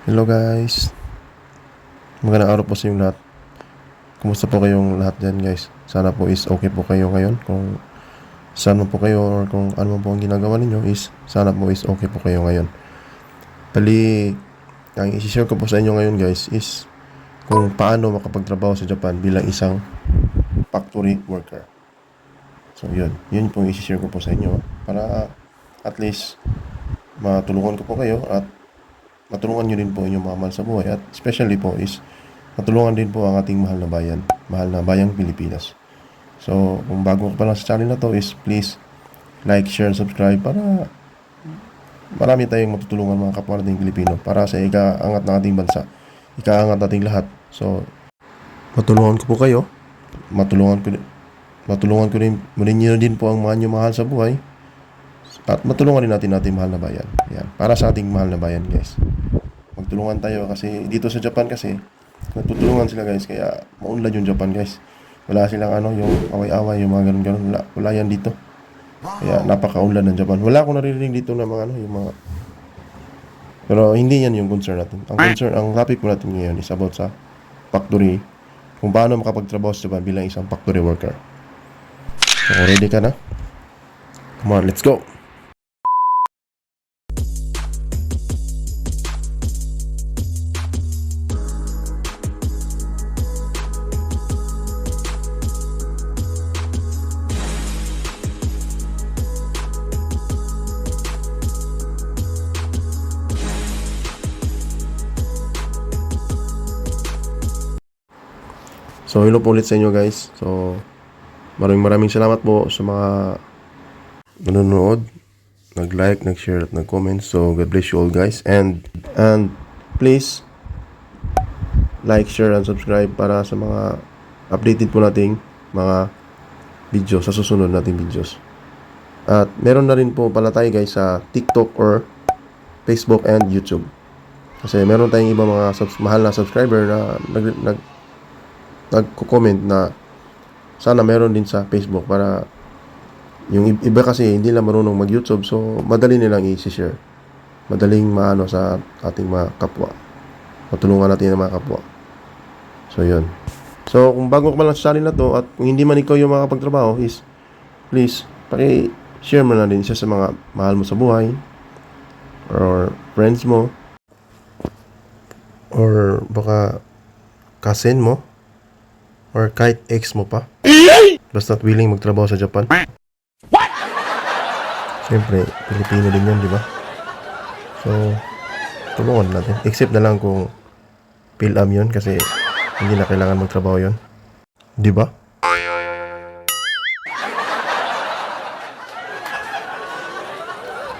Hello guys, magandang araw po sa inyong lahat. Kumusta po kayong lahat dyan guys? Sana po is okay po kayo ngayon. Kung saan po kayo or kung ano po ang ginagawa ninyo is sana po is okay po kayo ngayon. Bali, ang isi-share ko po sa inyo ngayon guys is kung paano makapagtrabaho sa Japan bilang isang factory worker. So yun po yung isi-share ko po sa inyo para at least matulungan ko po kayo at matulungan nyo din po inyong mga mahal sa buhay at especially po is matulungan din po ang ating mahal na bayang Pilipinas. So, kung bago ka pa lang sa channel na to is please like, share, subscribe para marami tayong matutulungan mga kapwa nating Pilipino para sa ikaangat ng ating bansa, ikaangat nating lahat. So, matulungan ko po kayo, matulungan ko rin, nyo din po ang mga nyo mahal sa buhay at matulungan rin natin ating mahal na bayan. Yan, para sa ating mahal na bayan guys. Magtulungan tayo kasi dito sa Japan kasi nagtutulungan sila guys kaya maunlad yung Japan guys. Wala silang yung away-away, yung mga ganun-ganun. Wala yan dito. Kaya napakaunlad ng Japan. Wala akong naririnig dito na mga yung mga pero hindi yan yung concern natin. Ang topic po natin ngayon is about sa factory. Kung paano makapagtrabaho sa Japan bilang isang factory worker. So, ready ka na? Come on, let's go! So, hello po ulit sa inyo guys. So, maraming salamat po sa mga nanonood, nag-like, nag-share at nag-comment. So, God bless you all guys. And please like, share and subscribe para sa mga updated po nating mga video sa susunod nating videos. At meron na rin po pala tayo guys sa TikTok or Facebook and YouTube. Kasi meron tayong iba mga mahal na subscriber na nagko-comment na sana meron din sa Facebook para yung iba kasi hindi lang marunong mag-YouTube so madali nilang i-share. Madaling maano sa ating mga kapwa. Matulungan natin ang mga kapwa. So yun. So kung bago ka pa lang sa channel na to at kung hindi man ikaw yung makapagtrabaho is please paki-share mo na din siya sa mga mahal mo sa buhay or friends mo or baka cousin mo or kahit ex mo pa. Basta willing magtrabaho sa Japan. Siyempre, Pilipino din yan, di ba? So, tulungan natin. Except na lang kung PhilAm yun kasi hindi na kailangan magtrabaho yun. Di ba?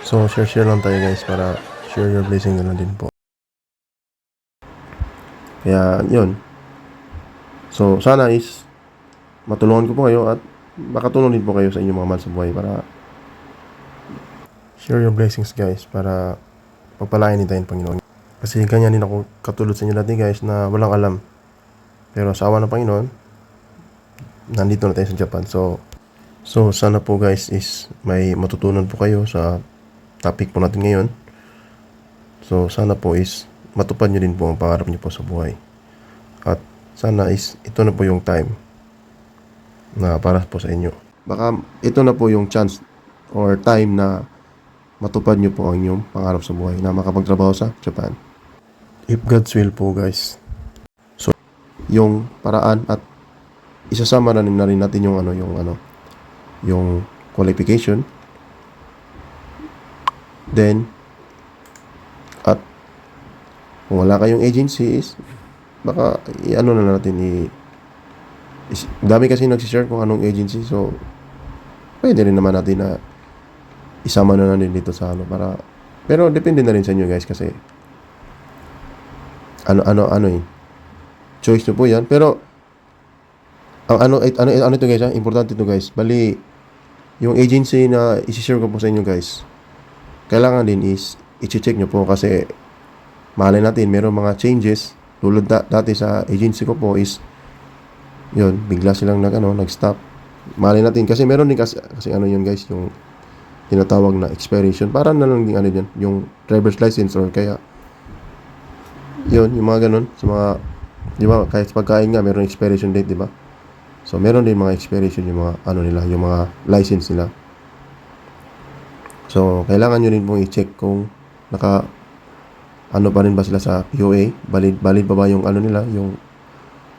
So, share lang tayo guys para share your blessing na lang din po. Kaya, yun. So, sana is matulungan ko po kayo at makatulong din po kayo sa inyong mga mahal sa buhay para share your blessings guys para pagpalain din tayo ng Panginoon. Kasi ganyan din ako katulad sa inyo dati guys na walang alam. Pero sa awa ng Panginoon, nandito na tayo sa Japan. So sana po guys is may matutunan po kayo sa topic po natin ngayon. So sana po is matupad nyo din po ang pangarap nyo po sa buhay. At sana is ito na po yung time na para po sa inyo. Baka ito na po yung chance or time na matupad nyo po ang inyong pangarap sa buhay na makapagtrabaho sa Japan. If God's will po guys. So, yung paraan at isasama na rin natin yung qualification. Then, at kung wala kayong agency is baka na natin dami kasi nagsishare kung anong agency so pwede rin naman natin na isama na din dito sa para pero depende na rin sa inyo guys kasi choice nyo po yan pero ang ano ito guys importante ito guys bali yung agency na isi-share ko po sa inyo guys kailangan din is i-check nyo po kasi malay natin meron mga changes tulad dati sa agency ko po is yun, bigla silang nag-stop. Malay natin kasi meron din kasi yun guys, yung tinatawag na expiration. Para na lang din yan, yung driver's license or kaya Yun, yung mga ganun. Sa mga, di ba, kahit sa pagkain nga, meron expiration date, di ba? So, meron din mga expiration yung mga, ano nila, yung mga license nila. So, kailangan nyo rin pong i-check kung naka, ano pa rin ba sila sa POA, valid pa ba yung ano nila, yung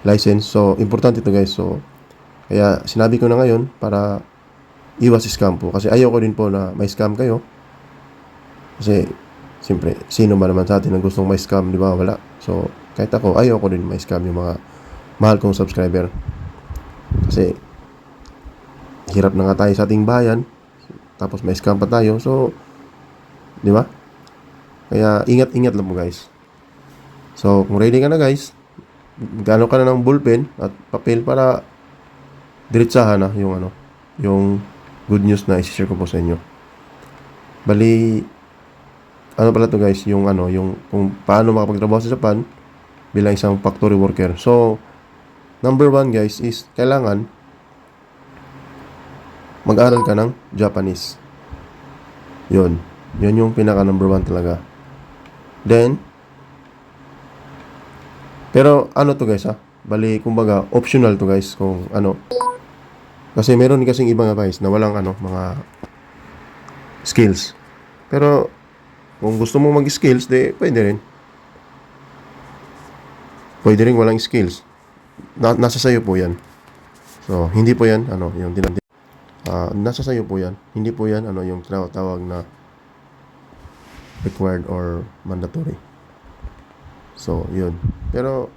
license. So, importante ito guys. So, kaya sinabi ko na ngayon para iwas scam po. Kasi ayoko din po na may scam kayo. Kasi, siyempre, sino ba naman sa atin ang gustong may scam, di ba? Wala. So, kahit ako, ayoko din may scam yung mga mahal kong subscriber. Kasi, hirap na nga tayo sa ating bayan. Tapos may scam pa tayo. So, di ba? Kaya, ingat-ingat lang po guys. So, kung ready ka na guys, gano'n ka na ng ballpen at papel para diretsahan na yung ano, yung good news na i-share ko po sa inyo. Bali, ano pala to guys, yung ano, yung kung paano makapagtrabaho sa Japan bilang isang factory worker. So, number 1 guys is kailangan mag-aral ka ng Japanese. Yun yung pinaka number 1 talaga. Then, pero ano to guys ha? Bali, kumbaga, optional to guys kung ano. Kasi meron kasing ibang guys na walang ano, mga skills. Pero, kung gusto mo mag-skills, de, pwede rin. Pwede rin walang skills. Nasa sayo po yan. So, hindi po yan, ano, yung nasa sayo po yan. Hindi po yan, ano, yung tawag na required or mandatory. So, yun. Pero,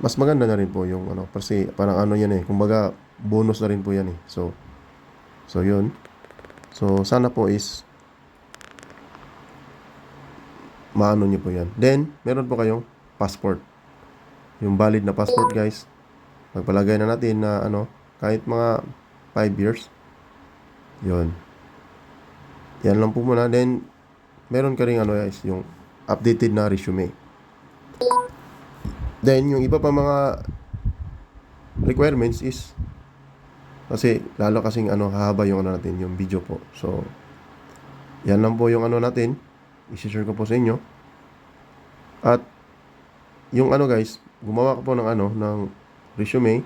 mas maganda na rin po yung ano, kasi parang ano yan eh, kumbaga, bonus na rin po yan eh. So, yun. So, sana po is, maano nyo po yan. Then, meron po kayong passport. Yung valid na passport guys. Magpalagay na natin na ano, kahit mga 5 years. Yun. Yan lang po muna. Then, meron ka rin ano guys, yung updated na resume. Then, yung iba pa mga requirements is kasi lalo kasing ano, hahaba yung ano natin, yung video po. So, yan lang po yung ano natin. I-share ko po sa inyo. At, yung ano guys, gumawa ko po ng ano, ng resume.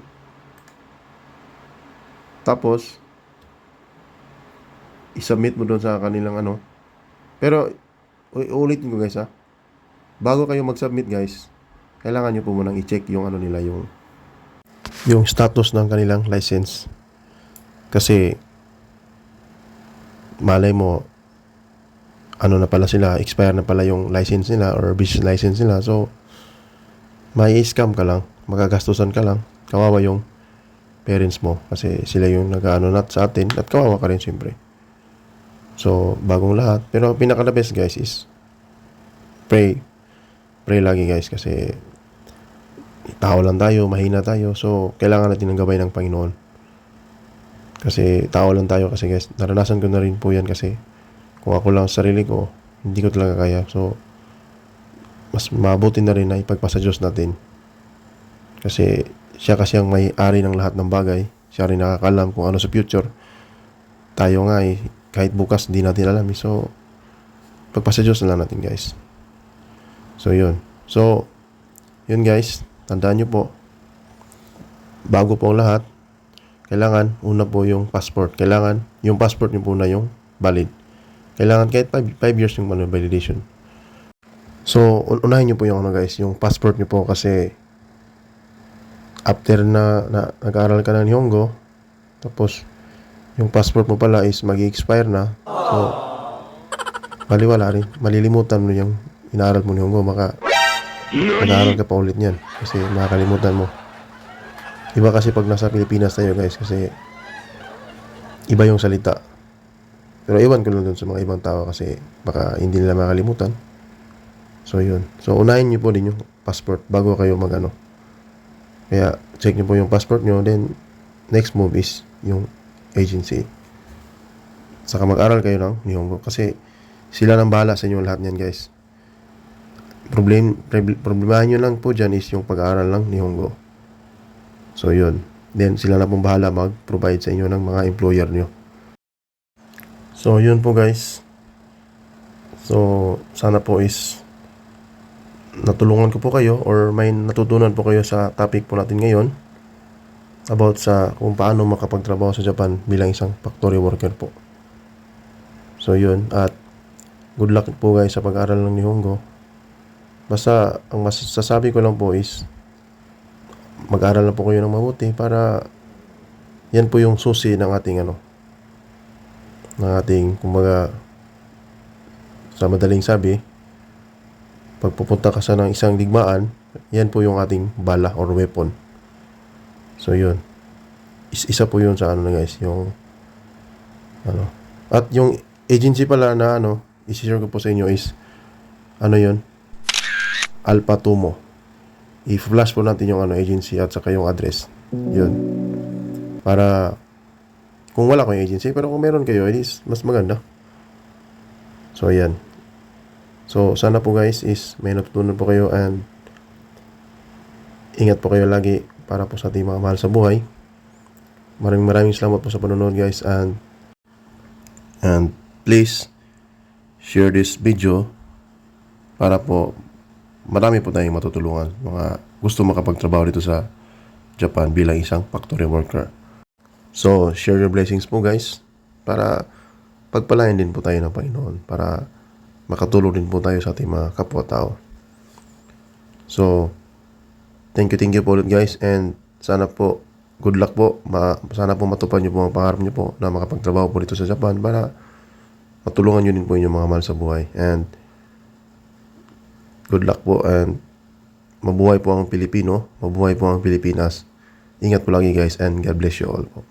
Tapos, i-submit mo doon sa kanilang ano. Pero, uulitin ko guys ha. Bago kayo mag-submit guys, kailangan nyo po munang i-check yung ano nila, yung status ng kanilang license. Kasi, malay mo, ano na pala sila, expire na pala yung license nila or business license nila. So, may scam ka lang, magagastusan ka lang, kawawa yung parents mo kasi sila yung nag-ano nat sa atin at kawawa ka rin siyempre. So, bagong lahat. Pero pinaka the best guys is pray lagi guys kasi tao lang tayo, mahina tayo. So, kailangan natin ng gabay ng Panginoon. Kasi tao lang tayo kasi guys, naranasan ko na rin po yan kasi kung ako lang sa sarili ko, hindi ko talaga kaya. So, mas mabuti na rin na ipagpasa Diyos natin. Kasi siya kasi ang may-ari ng lahat ng bagay. Siya rin nakakalam kung ano sa future. Tayo nga eh, kahit bukas hindi natin alam. So, pagpasa Diyos na lang natin guys. So, yun. So, yun guys. Tandaan nyo po. Bago po ang lahat, kailangan, una po yung passport. Kailangan, yung passport nyo po na yung valid. Kailangan kahit 5 years yung validation. So, unahin nyo po yung ano guys, yung passport nyo po kasi after na nag-aaral ka ng Nihongo, tapos yung passport mo pala is mag-expire na. So, baliwala rin. Malilimutan mo yung inaaral mo Nihongo. Mag-aaral ka pa ulit niyan kasi makakalimutan mo. Iba kasi pag nasa Pilipinas tayo guys kasi iba yung salita. Pero iwan ko lang dun sa mga ibang tao kasi baka hindi nila makalimutan. So, yun. So, unahin nyo po din yung passport bago kayo mag-ano. Kaya, check nyo po yung passport nyo. Then, next move is yung agency. Saka mag-aral kayo ng Nihongo. Kasi, sila nang bahala sa inyo lahat niyan, guys. Problemahin nyo lang po dyan is yung pag-aaral ng Nihongo. So, yun. Then, sila na pong bahala mag-provide sa inyo ng mga employer nyo. So, yun po, guys. So, sana po is natulungan ko po kayo or may natutunan po kayo sa topic po natin ngayon about sa kung paano makapagtrabaho sa Japan bilang isang factory worker po. So yun, at good luck po guys sa pag-aaral ng Nihongo. Basta ang masasabi ko lang po is mag-aaral na po kayo ng mabuti para yan po yung susi ng ating ng ating, kumbaga, sa madaling sabi, pag pupunta ka sa ng isang digmaan, yan po yung ating bala or weapon. So yun, isa po yun sa na guys, yung at yung agency pala na i-share ko po sa inyo is yun, Alpha Tumo. I-flash po natin yung agency at saka yung address. Yun. Para kung wala kayong agency, pero kung meron kayo, is mas maganda. So ayan. So sana po guys is may natutunan po kayo, and ingat po kayo lagi para po sa ating mga mahal sa buhay. Maraming salamat po sa panonood guys, and please share this video para po marami po tayong matutulungan mga gusto makapagtrabaho dito sa Japan bilang isang factory worker. So, share your blessings po guys para pagpalain din po tayo ng Panginoon, para makatulong din po tayo sa ating mga kapwa-tao. So, thank you po ulit guys, and sana po, good luck po. Sana po matupad nyo po ang pangarap nyo po na makapagtrabaho po dito sa Japan para matulungan nyo din po inyong mga mahal sa buhay. And good luck po, and mabuhay po ang Pilipino, mabuhay po ang Pilipinas. Ingat po lagi guys, and God bless you all po.